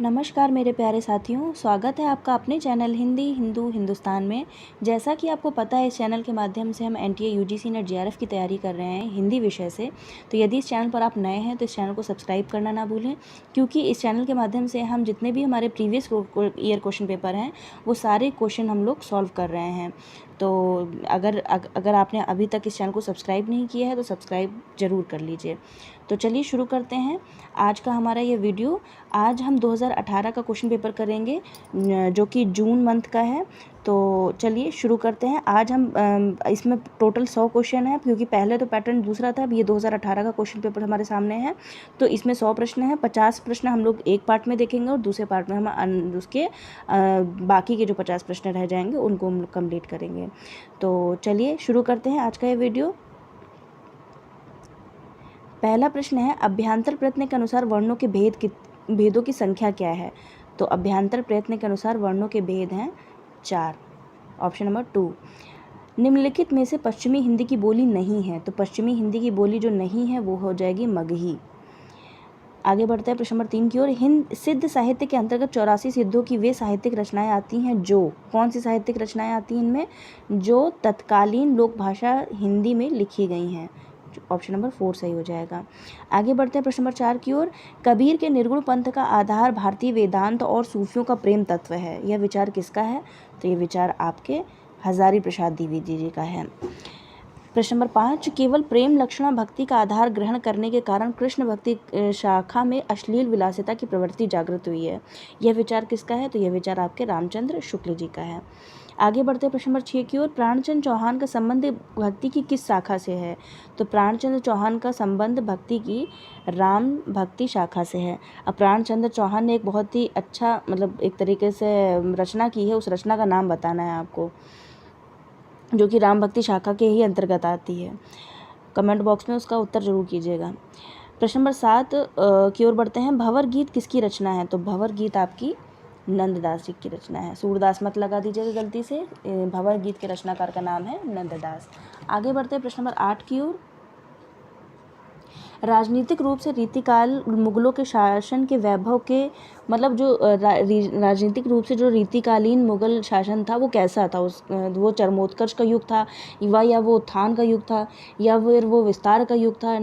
नमस्कार मेरे प्यारे साथियों, स्वागत है आपका अपने चैनल हिंदी हिंदू हिंदुस्तान में। जैसा कि आपको पता है, इस चैनल के माध्यम से हम एनटीए यूजीसी नेट जेआरएफ की तैयारी कर रहे हैं हिंदी विषय से। तो यदि इस चैनल पर आप नए हैं तो इस चैनल को सब्सक्राइब करना ना भूलें, क्योंकि इस चैनल के माध्यम से हम जितने भी हमारे प्रीवियस ईयर क्वेश्चन पेपर हैं वो सारे क्वेश्चन हम लोग सॉल्व कर रहे हैं। तो अगर आपने अभी तक इस चैनल को सब्सक्राइब नहीं किया है तो सब्सक्राइब ज़रूर कर लीजिए। तो चलिए शुरू करते हैं आज का हमारा ये वीडियो। आज हम 2018 का क्वेश्चन पेपर करेंगे जो कि जून मंथ का है। तो चलिए शुरू करते हैं। आज हम इसमें टोटल 100 क्वेश्चन है, क्योंकि पहले तो पैटर्न दूसरा था, अब ये 2018 का क्वेश्चन पेपर हमारे सामने है। तो इसमें 100 प्रश्न हैं। 50 प्रश्न हम लोग एक पार्ट में देखेंगे और दूसरे पार्ट में हम उसके बाकी के जो 50 प्रश्न रह जाएंगे उनको हम कंप्लीट करेंगे। तो चलिए शुरू करते हैं आज का ये वीडियो। पहला प्रश्न है, अभ्यांतर प्रयत्न के अनुसार वर्णों के भेदों की संख्या क्या है? तो अभ्यांतर प्रयत्न के अनुसार वर्णों के भेद हैं 4। Option number 2। निम्नलिखित में से पश्चिमी हिंदी की बोली नहीं है, तो पश्चिमी हिंदी की बोली जो नहीं है वो हो जाएगी मगही। आगे बढ़ते हैं प्रश्न नंबर 3 की ओर। हिंद सिद्ध साहित्य के अंतर्गत 84 सिद्धों की वे साहित्यिक रचनाएं आती हैं जो, कौन सी साहित्यिक रचनाएं आती हैं इनमें? जो तत्कालीन लोक भाषा हिंदी में लिखी गई हैं। ऑप्शन नंबर 4 सही हो जाएगा। आगे बढ़ते हैं प्रश्न नंबर 4 की ओर। कबीर के निर्गुण पंथ का आधार भारतीय वेदांत और सूफियों का प्रेम तत्व है, यह विचार किसका है? तो ये विचार आपके हजारी प्रसाद द्विवेदी जी का है। प्रश्न नंबर 5, केवल प्रेम लक्षणा भक्ति का आधार ग्रहण करने के कारण कृष्ण भक्ति शाखा में अश्लील विलासिता की प्रवृत्ति जागृत हुई है, यह विचार किसका है? तो यह विचार आपके रामचंद्र शुक्ल जी का है। आगे बढ़ते हैं प्रश्न नंबर 6 की ओर। प्राणचंद्र चौहान का संबंध भक्ति की किस शाखा से है? तो प्राणचंद्र चौहान का संबंध भक्ति की राम भक्ति शाखा से है। अब प्राणचंद्र चौहान ने एक बहुत ही अच्छा एक तरीके से रचना की है, उस रचना का नाम बताना है आपको, जो कि राम भक्ति शाखा के ही अंतर्गत आती है। कमेंट बॉक्स में उसका उत्तर जरूर कीजिएगा। प्रश्न नंबर 7 की ओर बढ़ते हैं। भंवर गीत किसकी रचना है? तो भंवर गीत आपकी नंददास जी की रचना है। सूरदास मत लगा दीजिएगा गलती से। भंवर गीत के रचनाकार का नाम है नंददास। आगे बढ़ते हैं प्रश्न नंबर 8 की ओर। राजनीतिक रूप से रीतिकाल मुगलों के शासन के वैभव के जो राजनीतिक रूप से जो रीतिकालीन मुगल शासन था वो कैसा था? वो चरमोत्कर्ष का युग था या वो उत्थान का युग था, या फिर वो विस्तार का युग था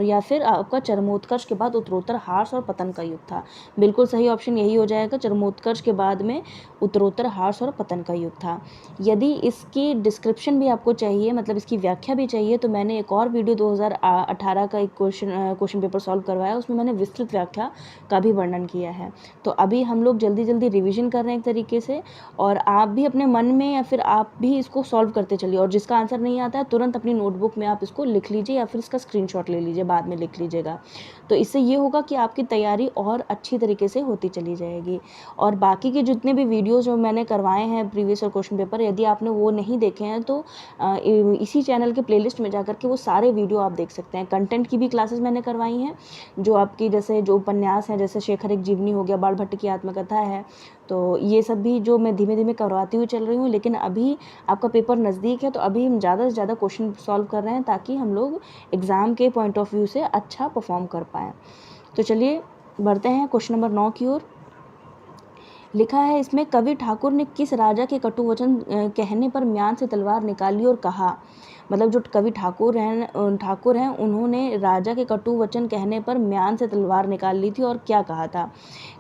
या फिर आपका चरमोत्कर्ष के बाद उत्तरोत्तर ह्रास और पतन का युग था? बिल्कुल सही ऑप्शन यही हो जाएगा, चरमोत्कर्ष के बाद में उत्तरोत्तर ह्रास और पतन का युग था। यदि इसकी डिस्क्रिप्शन भी आपको चाहिए, इसकी व्याख्या भी चाहिए, तो मैंने एक और वीडियो 2018 का एक क्वेश्चन पेपर सॉल्व करवाया, उसमें मैंने विस्तृत व्याख्या का भी वर्णन किया है। तो अभी हम लोग जल्दी जल्दी रिवीजन कर रहे हैं एक तरीके से, और आप भी अपने मन में या फिर आप भी इसको सॉल्व करते चलिए, और जिसका आंसर नहीं आता है तुरंत अपनी नोटबुक में आप इसको लिख लीजिए या फिर इसका स्क्रीनशॉट ले लीजिए, बाद में लिख लीजिएगा। तो इससे ये होगा कि आपकी तैयारी और अच्छी तरीके से होती चली जाएगी। और बाकी के जितने भी वीडियोज़ जो मैंने करवाए हैं प्रीवियस ईयर क्वेश्चन पेपर, यदि आपने वो नहीं देखे हैं तो इसी चैनल के प्लेलिस्ट में जाकर के वो सारे वीडियो आप देख सकते हैं। कंटेंट की भी क्लासेस मैंने करवाई हैं, जो आपकी जैसे जो उपन्यास हैं, जैसे शेखर एक जीवनी हो गया, बाल भट्ट की आत्मकथा है, तो ये सब भी जो मैं धीमे धीमे करवाती हुई चल रही हूँ। लेकिन अभी आपका पेपर नज़दीक है, तो अभी हम ज़्यादा से ज़्यादा क्वेश्चन सॉल्व कर रहे हैं ताकि हम लोग एग्ज़ाम के पॉइंट ऑफ व्यू से अच्छा परफॉर्म कर पाएँ। तो चलिए बढ़ते हैं क्वेश्चन नंबर 9 की ओर। लिखा है इसमें, कवि ठाकुर ने किस राजा के कटु वचन कहने पर म्यान से तलवार निकाली और कहा? जो कवि ठाकुर हैं उन्होंने राजा के कटु वचन कहने पर म्यान से तलवार निकाल ली थी, और क्या कहा था?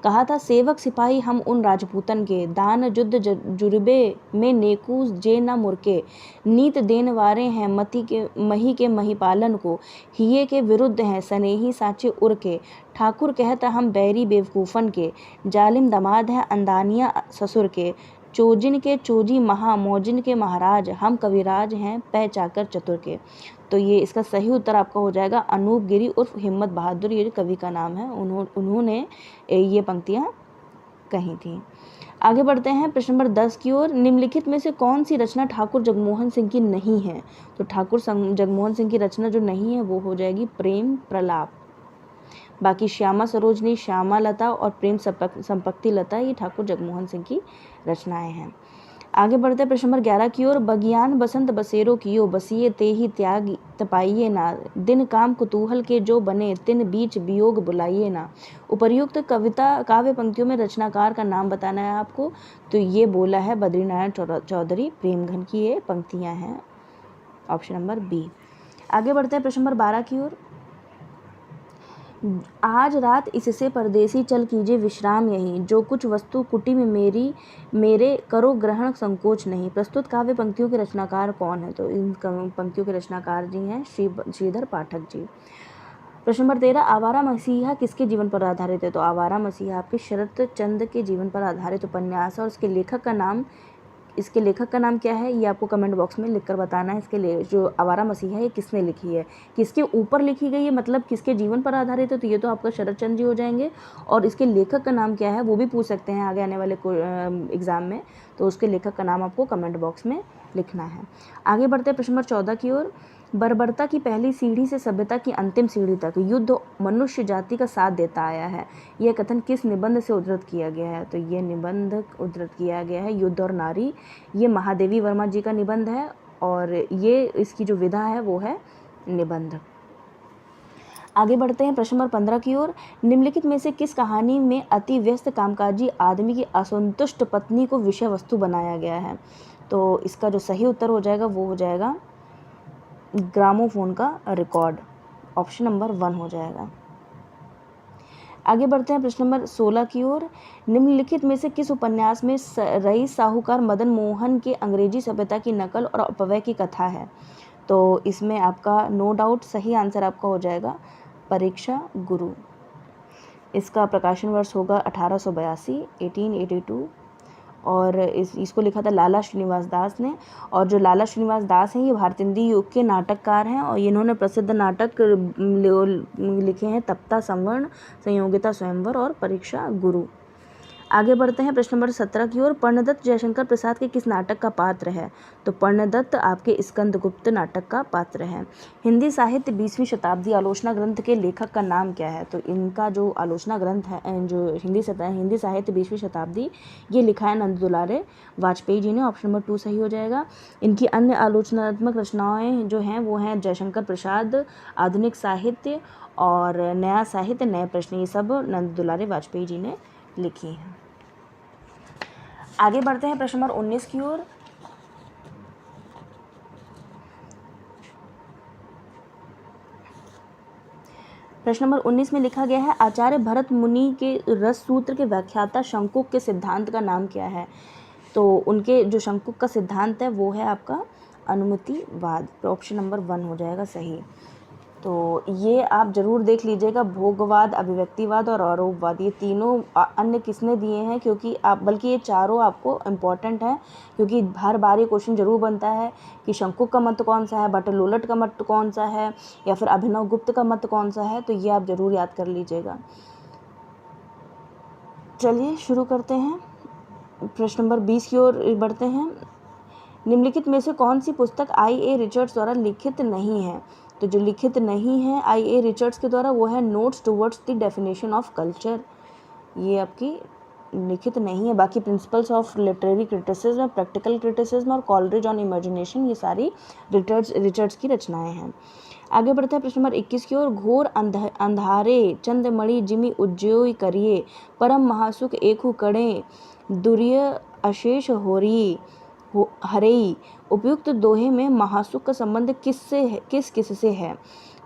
कहा था, सेवक सिपाही हम उन राजपूतन के, दान जुद्ध जुर्बे में नेकू जे न मुरके, नीत देन वारे हैं मही के महिपालन को, हिये के विरुद्ध हैं सनेही साचे उर के, ठाकुर कहता हम बैरी बेवकूफ़न के, जालिम दमाद हैं अंदानिया ससुर के, चोजिन के चोजी महा मौजिन के महाराज, हम कविराज हैं पै चाकर चतुर के। तो ये इसका सही उत्तर आपका हो जाएगा अनूप गिरी उर्फ हिम्मत बहादुर, ये कवि का नाम है, उन्होंने ये पंक्तियाँ कही थी। आगे बढ़ते हैं प्रश्न नंबर 10 की ओर। निम्नलिखित में से कौन सी रचना ठाकुर जगमोहन सिंह की नहीं है? तो ठाकुर जगमोहन सिंह की रचना जो नहीं है वो हो जाएगी प्रेम प्रलाप। बाकी श्यामा सरोजनी, श्यामा लता और प्रेम संपत्ति लता, ये ठाकुर जगमोहन सिंह की रचनाएं हैं। आगे बढ़ते हैं प्रश्न नंबर 11 की ओर। बगियान बसंत बसेरो कियो, बसिए ते ही त्याग तपाइए ना, दिन काम कुतूहल के जो बने, तिन बीच वियोग बुलाइए ना। उपर्युक्त कविता काव्य पंक्तियों में रचनाकार का नाम बताना है आपको। तो ये बोला है बद्रीनारायण चौधरी। प्रेमघन की ये पंक्तियां हैं, ऑप्शन नंबर बी। आगे बढ़ते हैं प्रश्न नंबर 12 की ओर। आज रात इससे परदेसी चल कीजिए विश्राम यही, जो कुछ वस्तु कुटी में मेरे करो ग्रहण संकोच नहीं। प्रस्तुत काव्य पंक्तियों के रचनाकार कौन है? तो इन पंक्तियों के रचनाकार जी हैं श्रीधर पाठक जी। प्रश्न नंबर 13। आवारा मसीहा किसके जीवन पर आधारित है? तो आवारा मसीहा आपके शरत चंद्र के जीवन पर आधारित उपन्यास है और इसके लेखक का नाम क्या है ये आपको कमेंट बॉक्स में लिखकर बताना है। इसके लिए जो आवारा मसीहा है ये किसने लिखी है, किसके ऊपर लिखी गई है, मतलब किसके जीवन पर आधारित है? तो ये तो आपका शरत चंद्र जी हो जाएंगे। और इसके लेखक का नाम क्या है वो भी पूछ सकते हैं आगे आने वाले एग्जाम में, तो उसके लेखक का नाम आपको कमेंट बॉक्स में लिखना है। आगे बढ़ते हैं प्रश्न नंबर 14 की ओर। बर्बरता की पहली सीढ़ी से सभ्यता की अंतिम सीढ़ी तक युद्ध मनुष्य जाति का साथ देता आया है, यह कथन किस निबंध से उद्धृत किया गया है? तो ये निबंध उद्धृत किया गया है युद्ध और नारी, ये महादेवी वर्मा जी का निबंध है और ये इसकी जो विधा है वो है निबंध। आगे बढ़ते हैं प्रश्न नंबर 15 की ओर। निम्नलिखित में से किस कहानी में अति व्यस्त कामकाजी आदमी की असंतुष्ट पत्नी को विषय वस्तु बनाया गया है? तो इसका जो सही उत्तर हो जाएगा वो हो जाएगा ग्रामोफोन का रिकॉर्ड, ऑप्शन नंबर 1 हो जाएगा। आगे बढ़ते हैं प्रश्न नंबर 16 की ओर। निम्नलिखित में से किस उपन्यास में रईस साहूकार मदन मोहन के अंग्रेजी सभ्यता की नकल और अपव्यय की कथा है? तो इसमें आपका नो डाउट सही आंसर आपका हो जाएगा परीक्षा गुरु। इसका प्रकाशन वर्ष होगा 1882 1882 और इसको लिखा था लाला श्रीनिवास दास ने। और जो लाला श्रीनिवास दास हैं ये भारतेंदु युग के नाटककार हैं और इन्होंने प्रसिद्ध नाटक लिखे हैं तप्ता संवर्ण, संयोगिता स्वयंवर और परीक्षा गुरु। आगे बढ़ते हैं प्रश्न नंबर 17 की ओर। पर्णदत्त जयशंकर प्रसाद के किस नाटक का पात्र है? तो पर्णदत्त आपके स्कंदगुप्त नाटक का पात्र है। हिंदी साहित्य 20वीं शताब्दी आलोचना ग्रंथ के लेखक का नाम क्या है? तो इनका जो आलोचना ग्रंथ है जो हिंदी साहित्य 20वीं शताब्दी ये लिखा है नंद दुलारे वाजपेयी जी ने, ऑप्शन नंबर 2 सही हो जाएगा। इनकी अन्य आलोचनात्मक रचनाएं जो हैं वो हैं जयशंकर प्रसाद, आधुनिक साहित्य और नया साहित्य, नए प्रश्न, ये सब नंद दुलारे वाजपेयी जी ने लिखी हैं। आगे बढ़ते हैं प्रश्न नंबर 19 की ओर। प्रश्न नंबर 19 में लिखा गया है आचार्य भरत मुनि के रस सूत्र के व्याख्याता शंकुक के सिद्धांत का नाम क्या है? तो उनके जो शंकुक का सिद्धांत है वो है आपका अनुमतिवाद, ऑप्शन नंबर 1 हो जाएगा सही। तो ये आप जरूर देख लीजिएगा, भोगवाद, अभिव्यक्तिवाद और आरोपवाद, ये तीनों अन्य किसने दिए हैं, क्योंकि बल्कि ये चारों आपको इम्पॉर्टेंट है क्योंकि हर बार ये क्वेश्चन जरूर बनता है कि शंकुक का मत कौन सा है, बटलोलट का मत कौन सा है या फिर अभिनव गुप्त का मत कौन सा है, तो ये आप जरूर याद कर लीजिएगा। चलिए शुरू करते हैं, प्रश्न नंबर 20 की ओर बढ़ते हैं। निम्नलिखित में से कौन सी पुस्तक I.A. रिचर्ड्स द्वारा लिखित नहीं है? तो जो लिखित नहीं है I.A. रिचर्ड्स के द्वारा वो है notes towards the definition of culture, ये आपकी लिखित नहीं है। बाकी principles of literary criticism, practical criticism और कॉलरिज ऑन इमेजिनेशन ये सारी रिचर्ड्स की रचनाएं हैं। आगे बढ़ते हैं प्रश्न नंबर 21 की ओर। घोर अंधारे चंद्रमणि जिमि उज्जोय करिए, परम महासुख एकहु कड़े, दुर्य अशेष होरी हरेई। उपयुक्त दोहे में महासुख का संबंध किस से है?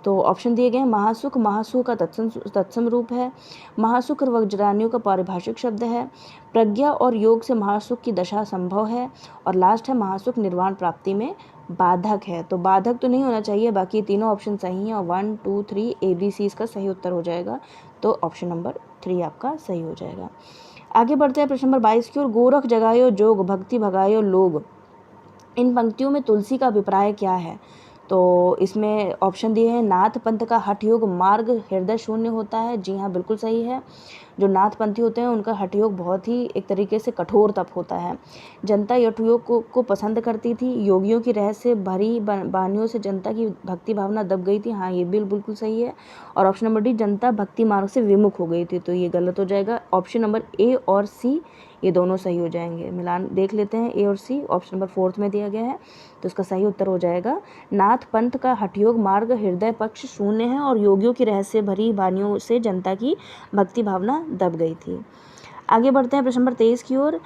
तो ऑप्शन दिए गए हैं महासुख का तत्सम रूप है, महासुख वज्रान्यों का पारिभाषिक शब्द है, प्रज्ञा और योग से महासुख की दशा संभव है और लास्ट है महासुख निर्वाण प्राप्ति में बाधक है। तो बाधक तो नहीं होना चाहिए, बाकी तीनों ऑप्शन सही हैं और 1 2 3 ABC इसका सही उत्तर हो जाएगा, तो ऑप्शन नंबर 3 आपका सही हो जाएगा। आगे बढ़ते हैं प्रश्न नंबर 22 की ओर। गोरख जगायो जोग भक्ति भगायो लोग, इन पंक्तियों में तुलसी का अभिप्राय क्या है? तो इसमें ऑप्शन दिए हैं नाथ पंथ का हठ योग मार्ग हृदय शून्य होता है, जी हाँ बिल्कुल सही है। जो नाथपंथी होते हैं उनका हठयोग बहुत ही एक तरीके से कठोर तप होता है। जनता हठयोग को पसंद करती थी। योगियों की रहस्य भरी वाणियों से जनता की भक्ति भावना दब गई थी। हाँ, ये बिल्कुल सही है। और ऑप्शन नंबर डी, जनता भक्ति मार्ग से विमुख हो गई थी, तो ये गलत हो जाएगा। ऑप्शन नंबर ए और सी ये दोनों सही हो जाएंगे। मिलान देख लेते हैं ए और सी। ऑप्शन नंबर 4 में दिया गया है, तो इसका सही उत्तर हो जाएगा नाथ पंथ का हठयोग मार्ग हृदय पक्ष शून्य है और योगियों की रहस्य भरी वाणियों से जनता की भक्ति भावना दब गई थी। आगे बढ़ते हैं प्रश्न नंबर 23 की ओर।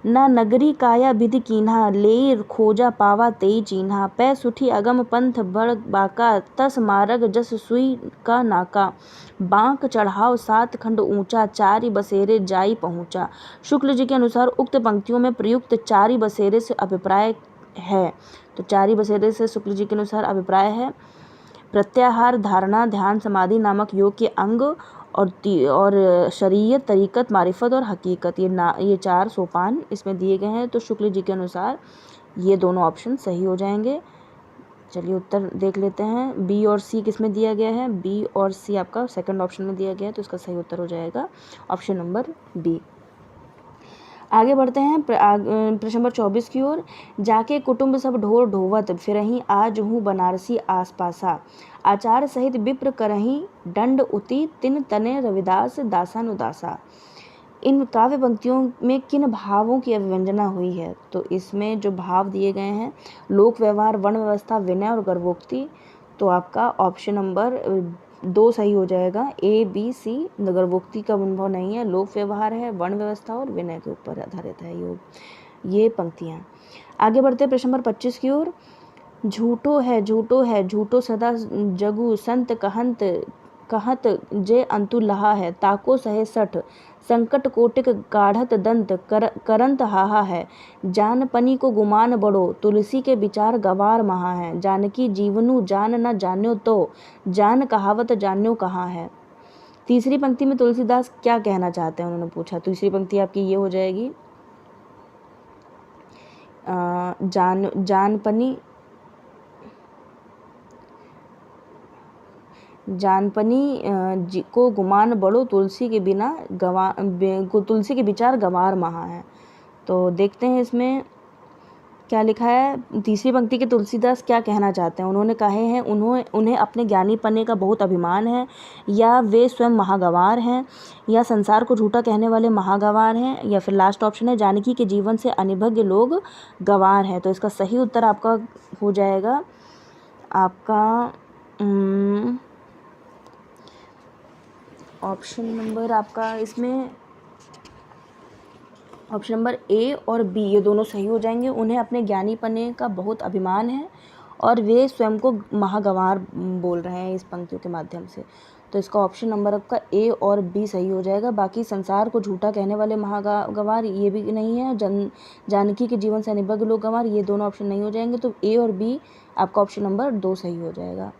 न नगरी काया विधि कीन्हा, ले खोजा पावा तेई चिन्हा, पै सुठी अगम पंथ बड़ बाका, तस मार्ग जस सुई का नाका, बांक चढ़ाव 7 खंड ऊंचा, चारि बसेरे जाई पहुंचा। शुक्ल जी के अनुसार उक्त पंक्तियों में प्रयुक्त चारि बसेरे से अभिप्राय है, तो चारि बसेरे से शुक्ल जी के अनुसार अभिप्राय है प्रत्याहार, धारणा, ध्यान, समाधि नामक योग के अंग और शरीयत, तरीकत, मारिफत और हकीकत, ये 4 सोपान इसमें दिए गए हैं। तो शुक्ल जी के अनुसार ये दोनों ऑप्शन सही हो जाएंगे। चलिए उत्तर देख लेते हैं। बी और सी किस में दिया गया है? बी और सी आपका सेकंड ऑप्शन में दिया गया है, तो इसका सही उत्तर हो जाएगा ऑप्शन नंबर बी। आगे बढ़ते हैं प्रश्न नंबर 24 की ओर। जाके कुटुंब सब ढोर ढोवत, फिरहीं आज हूँ बनारसी आस पासा, आचार सहित विप्र करहीं दंड उति, तिन तने रविदास दासानुदासा। इन काव्य पंक्तियों में किन भावों की अभिव्यंजना हुई है? तो इसमें जो भाव दिए गए हैं लोक व्यवहार, वर्ण व्यवस्था, विनय और गर्भोक्ति, तो आपका ऑप्शन नंबर 2 सही हो जाएगा। ए बी सी। गर्भोक्ति का अनुभव नहीं है, लोक व्यवहार है, वर्ण व्यवस्था और विनय के ऊपर आधारित है ये पंक्तियाँ। आगे बढ़ते हैं प्रश्न नंबर 25 की ओर। झूठो है झूठो सदा जगु, संत कहत जे अंतु लहा है, ताको सहे सठ संकट कोटिक काढ़त दंत, करंत हाहा है, जानपनी को गुमान बड़ो, तुलसी के विचार गवार महा है, जानकी जीवनु जान न जान्यो तो, जान कहावत जान्यो कहाँ है। तीसरी पंक्ति में तुलसीदास क्या कहना चाहते हैं उन्होंने पूछा। तीसरी पंक्ति आपकी ये हो जाएगी, जानपनी को गुमान बड़ो, तुलसी के विचार गंवार महा है। तो देखते हैं इसमें क्या लिखा है। तीसरी पंक्ति के तुलसीदास क्या कहना चाहते हैं। उन्होंने कहे हैं उन्हें अपने ज्ञानी पन्ने का बहुत अभिमान है, या वे स्वयं महागवार हैं, या संसार को झूठा कहने वाले महागवार हैं, या फिर लास्ट ऑप्शन है जानकी के जीवन से अनिभज्ञ लोग गवार हैं। तो इसका सही उत्तर आपका हो जाएगा आपका ऑप्शन नंबर आपका इसमें ऑप्शन नंबर ए और बी, ये दोनों सही हो जाएंगे। उन्हें अपने ज्ञानी पने का बहुत अभिमान है और वे स्वयं को महागवार बोल रहे हैं इस पंक्तियों के माध्यम से। तो इसका ऑप्शन नंबर आपका ए और बी सही हो जाएगा। बाकी संसार को झूठा कहने वाले महागवार ये भी नहीं है, जानकी के जीवन से अनिभज्ञ लोग गवार, ये दोनों ऑप्शन नहीं हो जाएंगे। तो ए और बी आपका ऑप्शन नंबर 2 सही हो जाएगा।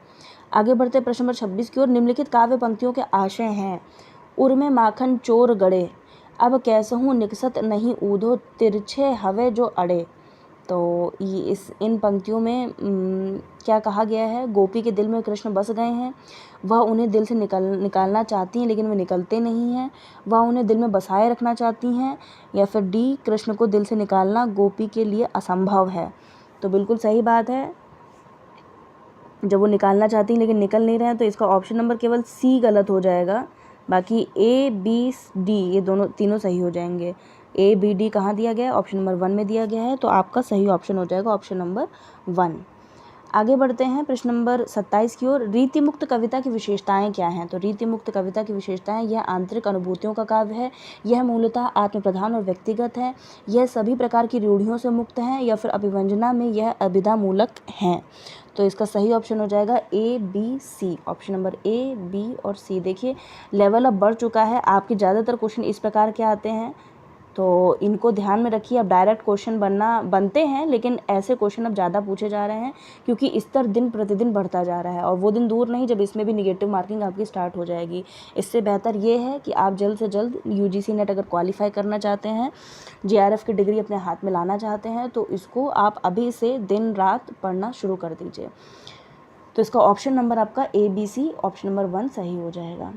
आगे बढ़ते प्रश्न नंबर 26 की ओर। निम्नलिखित काव्य पंक्तियों के आशय हैं। उर में माखन चोर गड़े, अब कैसहूँ निकसत नहीं ऊधो, तिरछे हवे जो अड़े। तो ये इन पंक्तियों में क्या कहा गया है? गोपी के दिल में कृष्ण बस गए हैं, वह उन्हें दिल से निकालना चाहती हैं लेकिन वे निकलते नहीं हैं, वह उन्हें दिल में बसाए रखना चाहती हैं, या फिर डी, कृष्ण को दिल से निकालना गोपी के लिए असंभव है। तो बिल्कुल सही बात है, जब वो निकालना चाहती हैं लेकिन निकल नहीं रहे हैं, तो इसका ऑप्शन नंबर केवल सी गलत हो जाएगा। बाकी ए बी डी ये तीनों सही हो जाएंगे। ए बी डी कहाँ दिया गया है? ऑप्शन नंबर 1 में दिया गया है, तो आपका सही ऑप्शन हो जाएगा ऑप्शन नंबर 1। आगे बढ़ते हैं प्रश्न नंबर 27 की ओर। रीति मुक्त कविता की विशेषताएं क्या हैं? तो रीति मुक्त कविता की विशेषताएं, यह आंतरिक अनुभूतियों का काव्य है, यह मूलतः आत्मप्रधान और व्यक्तिगत है, यह सभी प्रकार की रूढ़ियों से मुक्त है, या फिर अभिव्यंजना में यह अभिधा मूलक हैं। तो इसका सही ऑप्शन हो जाएगा A B C. Option number A B और सी। देखिए लेवल अब बढ़ चुका है, आपके ज़्यादातर क्वेश्चन इस प्रकार के आते हैं, तो इनको ध्यान में रखिए। अब डायरेक्ट क्वेश्चन बनते हैं, लेकिन ऐसे क्वेश्चन अब ज़्यादा पूछे जा रहे हैं क्योंकि स्तर दिन प्रतिदिन बढ़ता जा रहा है, और वो दिन दूर नहीं जब इसमें भी निगेटिव मार्किंग आपकी स्टार्ट हो जाएगी। इससे बेहतर ये है कि आप जल्द से जल्द यूजीसी नेट अगर क्वालिफाई करना चाहते हैं, जेआरएफ की डिग्री अपने हाथ में लाना चाहते हैं, तो इसको आप अभी से दिन रात पढ़ना शुरू कर दीजिए। तो इसका ऑप्शन नंबर आपका A B C, option number 1 सही हो जाएगा।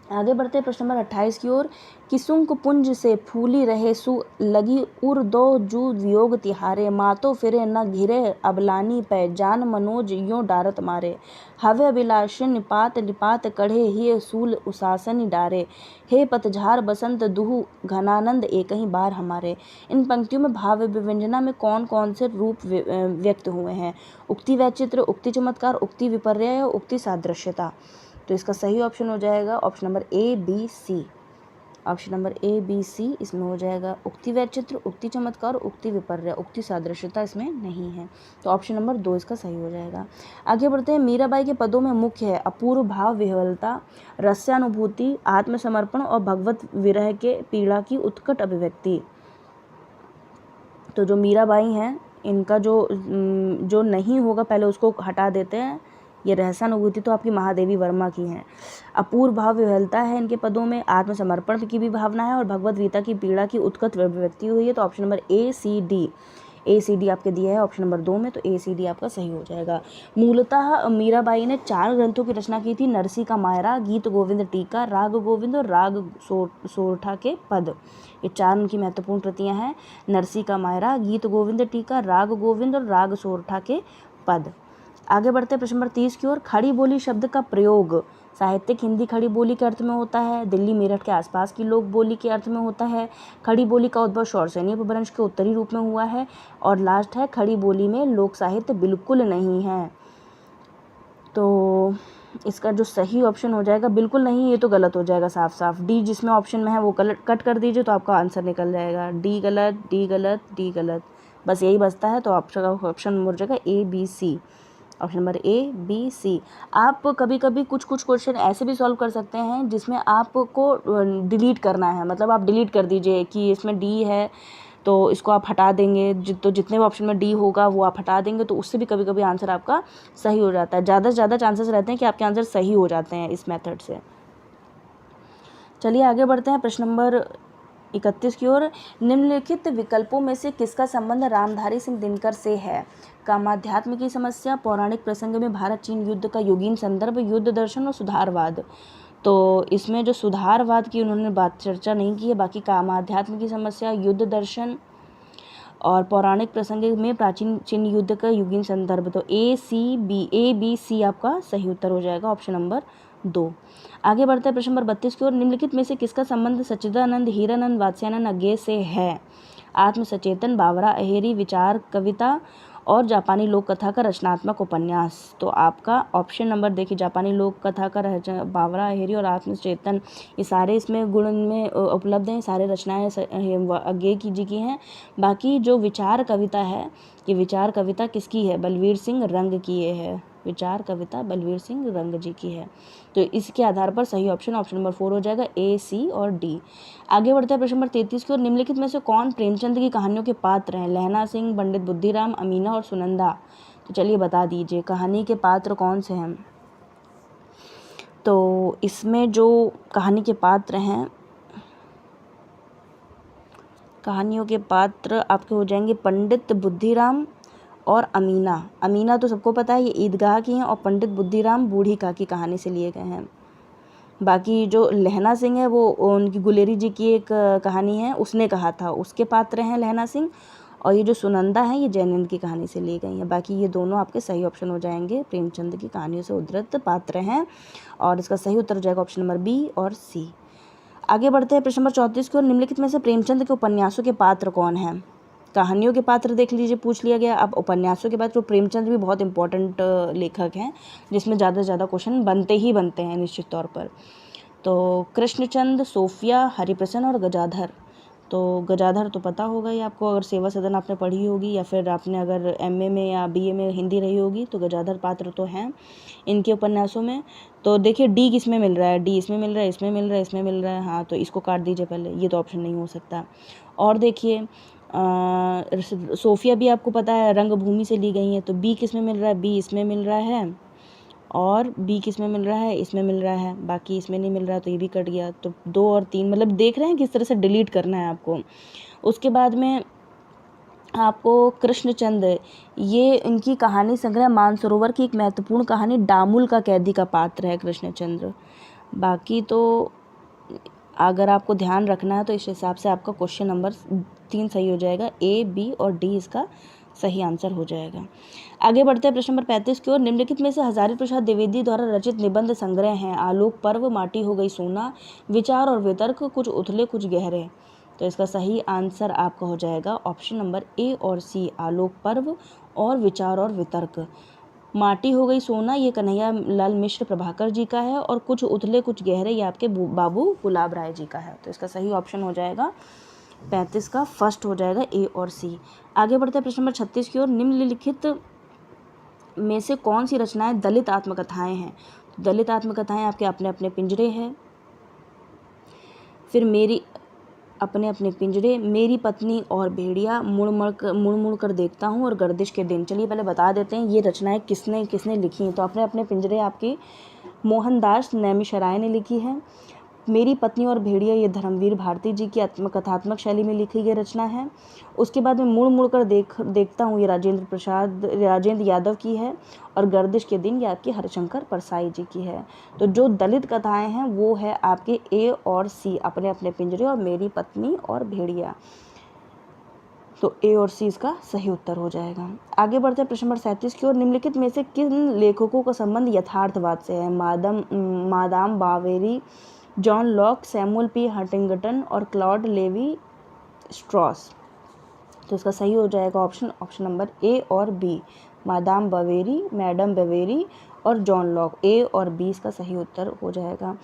आगे बढ़ते हैं प्रश्न नंबर 28 की ओर। किसुंक पुंज से फूली रहे सु लगी उर दो जू वियोग तिहारे, मातो फिरे न घिरे अबलानी पै, जान मनोज यो डारत मारे, हवे अभिलाषण निपात निपात कढ़े ही सूल उसासन डारे, हे पतझार बसंत दुहु घनानंद एक ही बार हमारे। इन पंक्तियों में भाव विव्यंजना में कौन कौन से रूप व्यक्त हुए हैं? उक्ति वैचित्र, उक्ति चमत्कार, उक्ति विपर्यय और उक्ति सादृश्यता। तो इसका सही ऑप्शन हो जाएगा option number A B C. Option number A B C इसमें हो जाएगा। उक्ति वैचित्र, उक्ति चमत्कार, उक्ति विपर्य, उक्ति सादृश्यता इसमें नहीं है, तो ऑप्शन नंबर 2 इसका सही हो जाएगा। आगे बढ़ते हैं। मीराबाई के पदों में मुख्य है अपूर्व भाव विह्वलता, रस्यानुभूति, आत्मसमर्पण और भगवत विरह के पीड़ा की उत्कट अभिव्यक्ति। तो जो मीराबाई हैं इनका जो नहीं होगा पहले उसको हटा देते हैं। ये रहस्यानुभूति तो आपकी महादेवी वर्मा की हैं। अपूर्व भाव विह्वलता है इनके पदों में, आत्मसमर्पण की भी भावना है और भगवत गीता की पीड़ा की उत्कट अभिव्यक्ति हुई है। तो option number A C D आपके दिया है ऑप्शन नंबर 2 में, तो ए सी डी आपका सही हो जाएगा। मूलतः मीराबाई ने 4 ग्रंथों की रचना की थी। नरसी का मायरा, गीत गोविंद टीका, राग गोविंद और राग सोरठा के पद। ये 4 उनकी महत्वपूर्ण कृतियां हैं। नरसी का मायरा, गीत गोविंद टीका, राग गोविंद और राग सोरठा के पद। आगे बढ़ते हैं प्रश्न नंबर 30 की ओर। खड़ी बोली शब्द का प्रयोग साहित्यिक हिंदी खड़ी बोली के अर्थ में होता है, दिल्ली मेरठ के आसपास की लोक बोली के अर्थ में होता है, खड़ी बोली का उद्भव शौरसेनी अपभ्रंश के उत्तरी रूप में हुआ है, और लास्ट है खड़ी बोली में लोक साहित्य बिल्कुल नहीं है। तो इसका जो सही ऑप्शन हो जाएगा बिल्कुल नहीं, ये तो गलत हो जाएगा साफ साफ। डी जिसमें ऑप्शन में है वो कट कर दीजिए तो आपका आंसर निकल जाएगा। डी गलत, डी गलत, डी गलत, बस यही बचता है। तो ऑप्शन हो जाएगा A B C. Option number A B C. आप कभी कभी कुछ क्वेश्चन ऐसे भी सॉल्व कर सकते हैं जिसमें आपको डिलीट करना है, मतलब आप डिलीट कर दीजिए कि इसमें डी है तो इसको आप हटा देंगे, तो जितने भी ऑप्शन में डी होगा वो आप हटा देंगे, तो उससे भी कभी कभी आंसर आपका सही हो जाता है। ज़्यादा से ज़्यादा चांसेस रहते हैं कि आपके आंसर सही हो जाते हैं इस मेथड से। चलिए आगे बढ़ते हैं प्रश्न नंबर 31 की ओर। निम्नलिखित विकल्पों में से किसका संबंध रामधारी सिंह दिनकर से है? कामाध्यात्म की समस्या, पौराणिक प्रसंग में भारत चीन युद्ध का युगीन संदर्भ, युद्ध दर्शन और सुधारवाद। तो इसमें जो सुधारवाद की उन्होंने बात चर्चा नहीं की है, बाकी कामाध्यात्म की समस्या, युद्ध दर्शन और पौराणिक प्रसंग में प्राचीन चीन युद्ध का युगीन संदर्भ। तो ए बी सी आपका सही उत्तर हो जाएगा ऑप्शन नंबर 2। आगे बढ़ते हैं प्रश्न नंबर 32 की ओर। निम्नलिखित में से किसका संबंध सच्चिदानंद हीरानंद वात्स्यायन अज्ञे से है? आत्म सचेतन, बावरा अहेरी, विचार कविता और जापानी लोक कथा का रचनात्मक उपन्यास। तो आपका ऑप्शन नंबर देखिए, जापानी लोक कथा का बावरा अहेरी और आत्मचेतन, ये सारे इसमें गुण में उपलब्ध हैं, सारे रचनाएं अज्ञे जी की हैं। बाकी जो विचार कविता है, ये विचार कविता किसकी है? बलवीर सिंह रंग की ये है। विचार कविता बलवीर सिंह रंग जी की है। तो इसके आधार पर सही ऑप्शन नंबर 4 हो जाएगा, ए सी और डी। आगे बढ़ते हैं प्रश्न नंबर 33 की ओर। निम्नलिखित में से कौन प्रेमचंद की कहानियों के पात्र हैं? लहना सिंह, पंडित बुद्धिराम, अमीना और सुनंदा। तो चलिए बता दीजिए कहानी के पात्र कौन से हैं। तो इसमें जो कहानी के पात्र हैं, कहानियों के पात्र आपके हो जाएंगे पंडित बुद्धिराम और अमीना। अमीना तो सबको पता है, ये ईदगाह की हैं, और पंडित बुद्धिराम बूढ़ी का की कहानी से लिए गए हैं। बाकी जो लहना सिंह है वो उनकी गुलेरी जी की एक कहानी है, उसने कहा था, उसके पात्र हैं लहना सिंह। और ये जो सुनंदा है ये जैनंद की कहानी से ली गई है। बाकी ये दोनों आपके सही ऑप्शन हो जाएंगे, प्रेमचंद की कहानियों से उद्धृत पात्र हैं, और इसका सही उत्तर हो जाएगा ऑप्शन नंबर बी और सी। आगे बढ़ते हैं प्रश्न नंबर 34 की ओर। निम्नलिखित में से प्रेमचंद के उपन्यासों के पात्र कौन हैं? कहानियों के पात्र देख लीजिए, पूछ लिया गया। अब उपन्यासों के पात्र, प्रेमचंद भी बहुत इंपॉर्टेंट लेखक हैं जिसमें ज़्यादा से ज़्यादा क्वेश्चन बनते हैं निश्चित तौर पर। तो कृष्णचंद, सोफिया, हरिप्रसन्न और गजाधर। तो गजाधर तो पता होगा ही आपको, अगर सेवा सदन आपने पढ़ी होगी या फिर आपने अगर एमए में या बीए में हिंदी रही होगी, तो गजाधर पात्र तो हैं इनके उपन्यासों में। तो देखिए डी किस में मिल रहा है? डी इसमें मिल रहा है, इसमें मिल रहा है, इसमें मिल रहा है। हाँ, तो इसको काट दीजिए पहले, ये तो ऑप्शन नहीं हो सकता। और देखिए सोफिया भी आपको पता है रंगभूमि से ली गई है, तो बी किस में मिल रहा है? बी इसमें मिल रहा है, और बी किस में मिल रहा है? इसमें मिल रहा है। बाकी इसमें नहीं मिल रहा, तो ये भी कट गया। तो 2 और 3, मतलब देख रहे हैं किस तरह से डिलीट करना है आपको। उसके बाद में आपको कृष्णचंद, ये इनकी कहानी संग्रह मानसरोवर की एक महत्वपूर्ण कहानी डामुल का कैदी का पात्र है कृष्णचंद्र। बाकी तो अगर आपको ध्यान रखना है तो इस हिसाब से आपका क्वेश्चन नंबर 3 सही हो जाएगा। ए, बी और डी इसका सही आंसर हो जाएगा। आगे बढ़ते हैं प्रश्न नंबर 35 की ओर। निम्नलिखित में से हजारी प्रसाद द्विवेदी द्वारा रचित निबंध संग्रह हैं। आलोक पर्व, माटी हो गई सोना, विचार और वितर्क, कुछ उथले कुछ गहरे। तो इसका सही आंसर आपका हो जाएगा ऑप्शन नंबर ए और सी, आलोक पर्व और विचार और वितर्क। माटी हो गई सोना ये कन्हैया लाल मिश्र प्रभाकर जी का है, और कुछ उथले कुछ गहरे ये आपके बाबू गुलाब राय जी का है। तो इसका सही ऑप्शन हो जाएगा 35 का फर्स्ट हो जाएगा ए और सी। आगे बढ़ते हैं प्रश्न नंबर 36 की ओर। निम्नलिखित में से कौन सी रचनाएं दलित आत्मकथाएं हैं? दलित आत्मकथाएं आपके अपने अपने पिंजरे हैं, फिर मेरी अपने अपने पिंजरे, मेरी पत्नी और भेड़िया, मुड़ मुड़ कर देखता हूँ और गर्दिश के दिन। चलिए पहले बता देते हैं ये रचनाएं किसने किसने लिखी हैं। तो अपने अपने पिंजरे आपकी मोहनदास नैमिषारण्य ने लिखी है। मेरी पत्नी और भेड़िया ये धर्मवीर भारती जी की आत्मकथात्मक शैली में लिखी गई रचना है। उसके बाद में मुड़ मुड़ कर देखता हूँ ये राजेंद्र यादव की है, और गर्दिश के दिन ये आपकी हरिशंकर परसाई जी की है। तो जो दलित कथाएं हैं वो है आपके ए और सी, अपने अपने पिंजरे और मेरी पत्नी और भेड़िया। तो ए और सी इसका सही उत्तर हो जाएगा। आगे बढ़ते हैं प्रश्न नंबर 37 की ओर। निम्नलिखित में से किन लेखकों का संबंध यथार्थवाद से है? Madame Bovary, John Locke, Samuel P Huntington और क्लॉड लेवी स्ट्रॉस। तो इसका सही हो जाएगा ऑप्शन नंबर ए और B, Madame Bovary, Madame Bovary और जॉन लॉक। ए और बी इसका सही उत्तर हो जाएगा।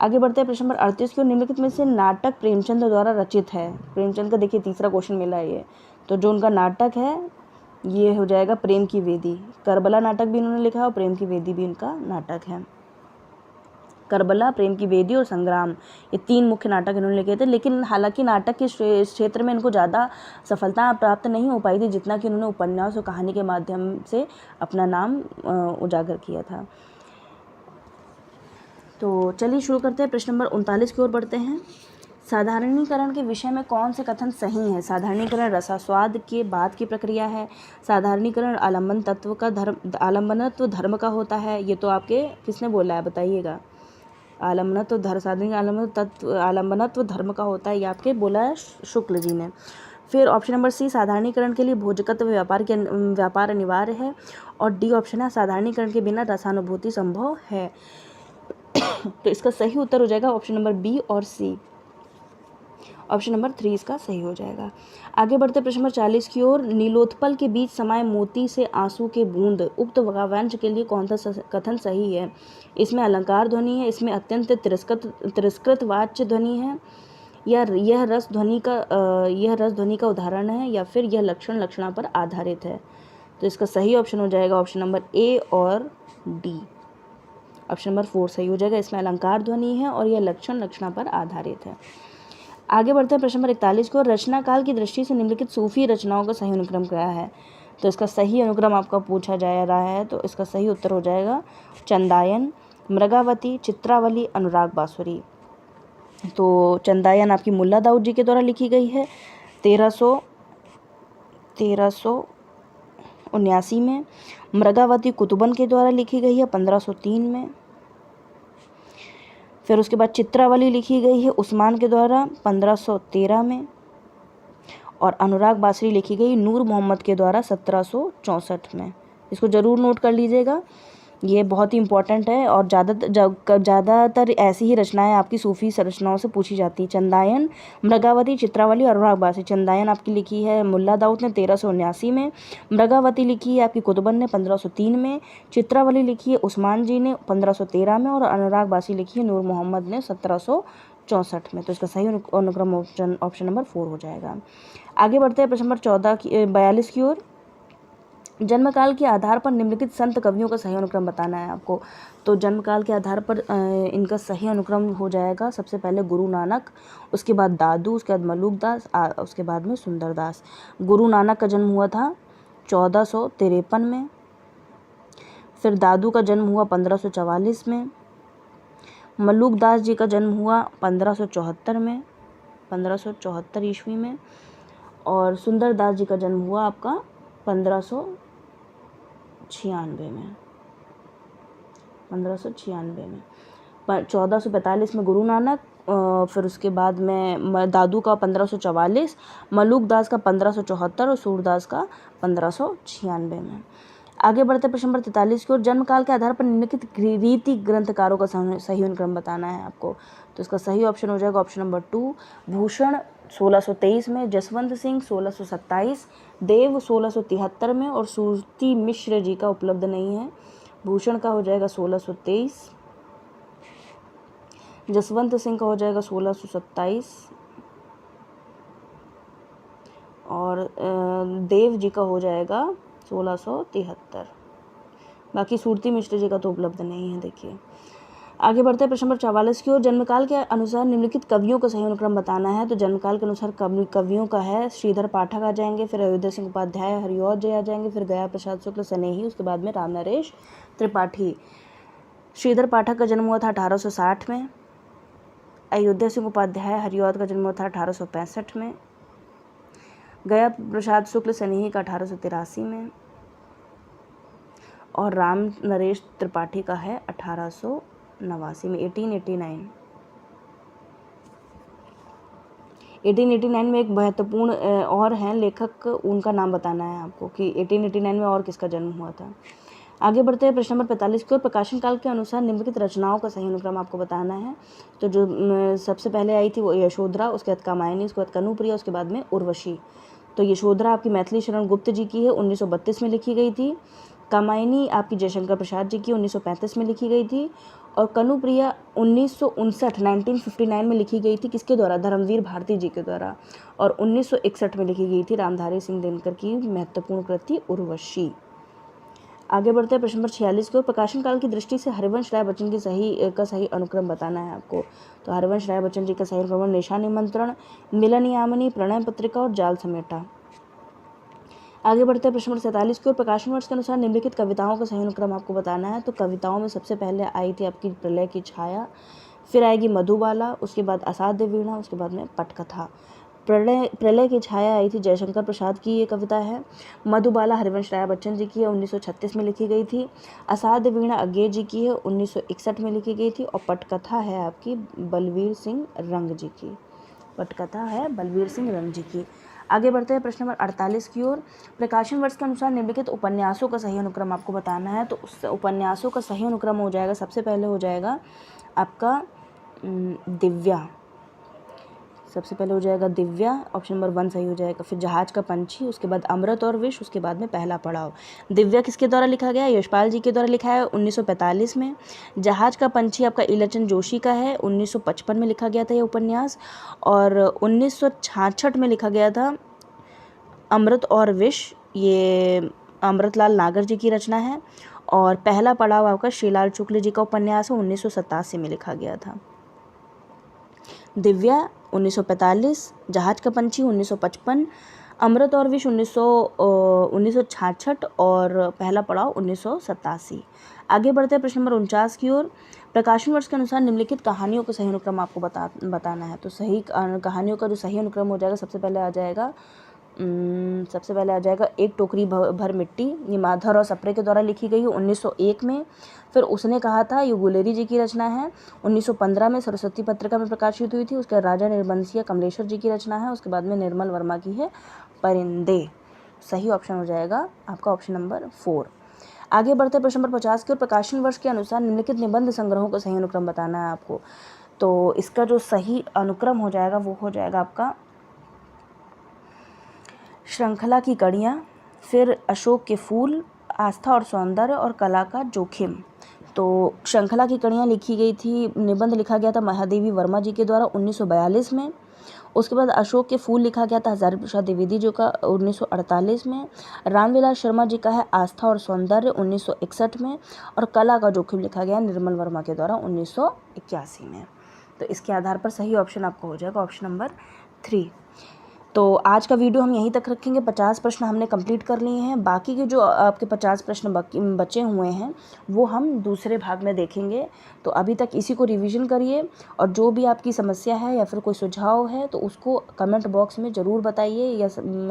आगे बढ़ते हैं प्रश्न नंबर 38 की ओर। निम्नलिखित में से नाटक प्रेमचंद द्वारा रचित है? प्रेमचंद का देखिए तीसरा क्वेश्चन मिला है ये। तो जो उनका नाटक है ये हो जाएगा प्रेम की वेदी। करबला नाटक भी इन्होंने लिखा है और प्रेम की वेदी भी इनका नाटक है। करबला, प्रेम की वेदी और संग्राम, ये 3 मुख्य नाटक इन्होंने लिखे थे। लेकिन हालांकि नाटक के क्षेत्र में इनको ज़्यादा सफलता प्राप्त नहीं हो पाई थी जितना कि उन्होंने उपन्यास और कहानी के माध्यम से अपना नाम उजागर किया था। तो चलिए शुरू करते हैं। प्रश्न नंबर 39 की ओर बढ़ते हैं। साधारणीकरण के विषय में कौन से कथन सही हैं? साधारणीकरण रसास्वाद के बाद की प्रक्रिया है। साधारणीकरण आलम्बनत्व धर्म का होता है। ये तो आपके किसने बोला है बताइएगा? आलम्बनत्व धर्म का होता है, ये आपके बोला है शुक्ल जी ने। फिर ऑप्शन नंबर सी, साधारणीकरण के लिए भोजकत्व व्यापार अनिवार्य है। और डी ऑप्शन है, साधारणीकरण के बिना रसानुभूति संभव है। तो इसका सही उत्तर हो जाएगा ऑप्शन नंबर बी और सी। ऑप्शन नंबर 3 इसका सही हो जाएगा। आगे बढ़ते प्रश्न नंबर 40 की ओर। नीलोत्पल के बीच समाये मोती से आंसू के बूंद, उक्त वाक्यांश के लिए कौन सा कथन सही है? इसमें अलंकार ध्वनि है, इसमें अत्यंत तिरस्कृत वाच्य ध्वनि है, या यह रस ध्वनि का उदाहरण है, या फिर यह लक्षण लक्षणा पर आधारित है। तो इसका सही ऑप्शन हो जाएगा ऑप्शन नंबर ए और डी। ऑप्शन नंबर 4 सही हो जाएगा। इसमें अलंकार ध्वनि है और यह लक्षण लक्षणा पर आधारित है। आगे बढ़ते हैं प्रश्न नंबर 41 को। रचना काल की दृष्टि से निम्नलिखित सूफी रचनाओं का सही अनुक्रम क्या है? तो इसका सही अनुक्रम आपका पूछा जा रहा है। तो इसका सही उत्तर हो जाएगा चंदायन, मृगावती, चित्रावली, अनुराग बांसुरी। तो चंदायन आपकी मुल्ला दाऊद जी के द्वारा लिखी गई है 1379 में। मृगावती कुतुबन के द्वारा लिखी गई है 1503 में। फिर उसके बाद चित्रावली लिखी गई है उस्मान के द्वारा 1513 में। और अनुराग बांसुरी लिखी गई नूर मोहम्मद के द्वारा 1764 में। इसको ज़रूर नोट कर लीजिएगा, ये बहुत ही इंपॉर्टेंट है। और ज़्यादातर ऐसी ही रचनाएं आपकी सूफी रचनाओं से पूछी जाती है। चंदायन, मृगावती, चित्रावली और अनुराग बांसुरी। चंदायन आपकी लिखी है मुल्ला दाऊद ने 1379 में। मृगावती लिखी है आपकी कुतुबन ने 1503 में। चित्रावली लिखी है उस्मान जी ने 1513 में। और अनुराग बांसुरी लिखी है नूर मोहम्मद ने 1764 में। तो इसका सही अनुक्रम ऑप्शन नंबर 4 हो जाएगा। आगे बढ़ते हैं प्रश्न नंबर 42 की ओर। जन्मकाल के आधार पर निम्नलिखित संत कवियों का सही अनुक्रम बताना है आपको। तो जन्मकाल के आधार पर इनका सही अनुक्रम हो जाएगा सबसे पहले गुरु नानक, उसके बाद दादू, उसके बाद मलूक दास, उसके बाद में सुंदरदास। गुरु नानक का जन्म हुआ था 1453 में। फिर दादू का जन्म हुआ 1544 में। मलूक दास जी का जन्म हुआ 1574 में, 1574 ईस्वी में। और सुंदरदास जी का जन्म हुआ आपका 1596 में, 1596 में। 1445 में गुरु नानक, फिर उसके बाद में दादू का 1544, मलूक दास का 1574 और सूरदास का 1596 में। आगे बढ़ते प्रश्न नंबर 43 की ओर। जन्म काल के आधार पर निम्नलिखित रीति ग्रंथकारों का सही अनुक्रम बताना है आपको। तो इसका सही ऑप्शन हो जाएगा ऑप्शन नंबर 2, भूषण 1623 में, जसवंत सिंह 1627, देव 1673 में और सूरती मिश्र जी का उपलब्ध नहीं है। भूषण का हो जाएगा 1623, जसवंत सिंह का हो जाएगा 1627 और देव जी का हो जाएगा 1673। बाकी सूरती मिश्र जी का तो उपलब्ध नहीं है। देखिए आगे बढ़ते हैं प्रश्न नंबर 44 की ओर। जन्मकाल के अनुसार निम्नलिखित कवियों का सही अनुक्रम बताना है। तो जन्मकाल के अनुसार कवियों का है श्रीधर पाठक आ जाएंगे, फिर अयोध्या सिंह उपाध्याय, हरिऔध जय आ जाएंगे, फिर गया प्रसाद शुक्ल स्नेही, उसके बाद में राम नरेश त्रिपाठी। श्रीधर पाठक का जन्म हुआ था 1860 में, अयोध्या सिंह उपाध्याय हरिऔध का जन्म हुआ था 1865 में, गया प्रसाद शुक्ल स्नेही का 1883 में और राम नरेश त्रिपाठी का है 1889 में, 1889 में। एक महत्वपूर्ण और हैं लेखक, उनका नाम बताना है आपको कि 1889 में और किसका जन्म हुआ था। आगे बढ़ते हैं प्रश्न नंबर 45 की ओर। प्रकाशन काल के अनुसार निम्नलिखित रचनाओं का सही अनुक्रम आपको बताना है। तो जो सबसे पहले आई थी वो यशोधरा, उसके बाद कामायनी, उसके बाद कनुप्रिया, उसके बाद में उर्वशी। तो यशोधरा आपकी मैथिली शरण गुप्त जी की है, 1932 में लिखी गई थी। कामायनी आपकी जयशंकर प्रसाद जी की 1935 में लिखी गई थी और कनुप्रिया 1959 में लिखी गई थी। किसके द्वारा? धर्मवीर भारती जी के द्वारा। और 1961 में लिखी गई थी रामधारी सिंह दिनकर की महत्वपूर्ण कृति उर्वशी। आगे बढ़ते हैं प्रश्न नंबर 46 की ओर। प्रकाशन काल की दृष्टि से हरिवंश राय बच्चन की सही अनुक्रम बताना है आपको। तो हरिवंश राय बच्चन जी का सही अनुक्रम निशा निमंत्रण, मिलन यामिनी, प्रणय पत्रिका और जाल समेटा। आगे बढ़ते हैं प्रश्न नंबर 47 की ओर। प्रकाशन वर्ष के अनुसार निम्नलिखित कविताओं का सही अनुक्रम आपको बताना है। तो कविताओं में सबसे पहले आई थी आपकी प्रलय की छाया, फिर आएगी मधुबाला, उसके बाद असाध्य वीणा, उसके बाद में पटकथा। प्रलय की छाया आई थी जयशंकर प्रसाद की ये कविता है। मधुबाला हरिवंश राय बच्चन जी की है, 1936 में लिखी गई थी। असाध्य वीणा अज्ञे जी की है, 1961 में लिखी गई थी। और पटकथा है आपकी बलवीर सिंह रंग जी की। पटकथा है बलवीर सिंह रंग जी की। आगे बढ़ते हैं प्रश्न नंबर 48 की ओर। प्रकाशन वर्ष के अनुसार निम्नलिखित उपन्यासों का सही अनुक्रम आपको बताना है। तो उस उपन्यासों का सही अनुक्रम हो जाएगा, सबसे पहले हो जाएगा आपका दिव्या। सबसे पहले हो जाएगा दिव्या, ऑप्शन नंबर 1 सही हो जाएगा। फिर जहाज का पंछी, उसके बाद अमृत और विष, उसके बाद में पहला पड़ाव। दिव्या किसके द्वारा लिखा गया? यशपाल जी के द्वारा लिखा है 1945 में। जहाज का पंछी आपका इलचंद जोशी का है, 1955 में लिखा गया था ये उपन्यास। और 1966 में लिखा गया था अमृत और विष, ये अमृतलाल नागर जी की रचना है। और पहला पड़ाव आपका श्रीलाल शुक्ल जी का उपन्यास है, 1987 में लिखा गया था। दिव्या 1945, जहाज का पंछी 1955, अमृत और विष 1966 और पहला पड़ाव 1987। आगे बढ़ते हैं प्रश्न नंबर 49 की ओर। प्रकाशन वर्ष के अनुसार निम्नलिखित कहानियों का सही अनुक्रम आपको बताना है। तो सही कहानियों का जो सही अनुक्रम हो जाएगा, सबसे पहले आ जाएगा एक टोकरी भर मिट्टी। ये माधर और सप्रे के द्वारा लिखी गई है 1901 में। फिर उसने कहा था, ये गुलेरी जी की रचना है, 1915 में सरस्वती पत्रिका में प्रकाशित हुई थी। उसके बाद राजा निर्बंसिया कमलेश्वर जी की रचना है। उसके बाद में निर्मल वर्मा की है परिंदे। सही ऑप्शन हो जाएगा आपका ऑप्शन नंबर 4। आगे बढ़ते प्रश्न नंबर 50 की ओर। प्रकाशन वर्ष के अनुसार निम्नलिखित निबंध संग्रहों का सही अनुक्रम बताना है आपको। तो इसका जो सही अनुक्रम हो जाएगा वो हो जाएगा आपका श्रृंखला की कड़ियाँ, फिर अशोक के फूल, आस्था और सौंदर्य और कला का जोखिम। तो श्रृंखला की कड़ियाँ लिखी गई थी, निबंध लिखा गया था महादेवी वर्मा जी के द्वारा 1942 में। उसके बाद अशोक के फूल लिखा गया था हजारी प्रसाद द्विवेदी जी का 1948 में। रामविलास शर्मा जी का है आस्था और सौंदर्य 1961 में। और कला का जोखिम लिखा गया निर्मल वर्मा के द्वारा 1981 में। तो इसके आधार पर सही ऑप्शन आपको हो जाएगा ऑप्शन नंबर 3। तो आज का वीडियो हम यहीं तक रखेंगे। 50 प्रश्न हमने कंप्लीट कर लिए हैं। बाकी के जो आपके 50 प्रश्न बचे हुए हैं वो हम दूसरे भाग में देखेंगे। तो अभी तक इसी को रिवीजन करिए और जो भी आपकी समस्या है या फिर कोई सुझाव है तो उसको कमेंट बॉक्स में ज़रूर बताइए,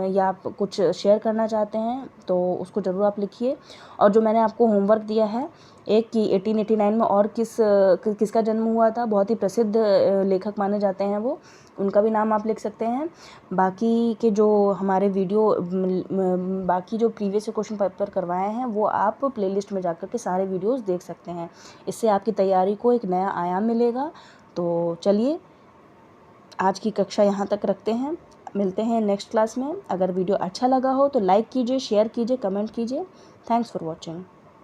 या आप कुछ शेयर करना चाहते हैं तो उसको ज़रूर आप लिखिए। और जो मैंने आपको होमवर्क दिया है एक कि 1889 में और किसका जन्म हुआ था, बहुत ही प्रसिद्ध लेखक माने जाते हैं वो, उनका भी नाम आप लिख सकते हैं। बाकी के जो हमारे बाकी जो प्रीवियस क्वेश्चन पेपर करवाए हैं वो आप प्लेलिस्ट में जाकर के सारे वीडियोस देख सकते हैं। इससे आपकी तैयारी को एक नया आयाम मिलेगा। तो चलिए आज की कक्षा यहाँ तक रखते हैं, मिलते हैं नेक्स्ट क्लास में। अगर वीडियो अच्छा लगा हो तो लाइक कीजिए, शेयर कीजिए, कमेंट कीजिए। Thanks for watching.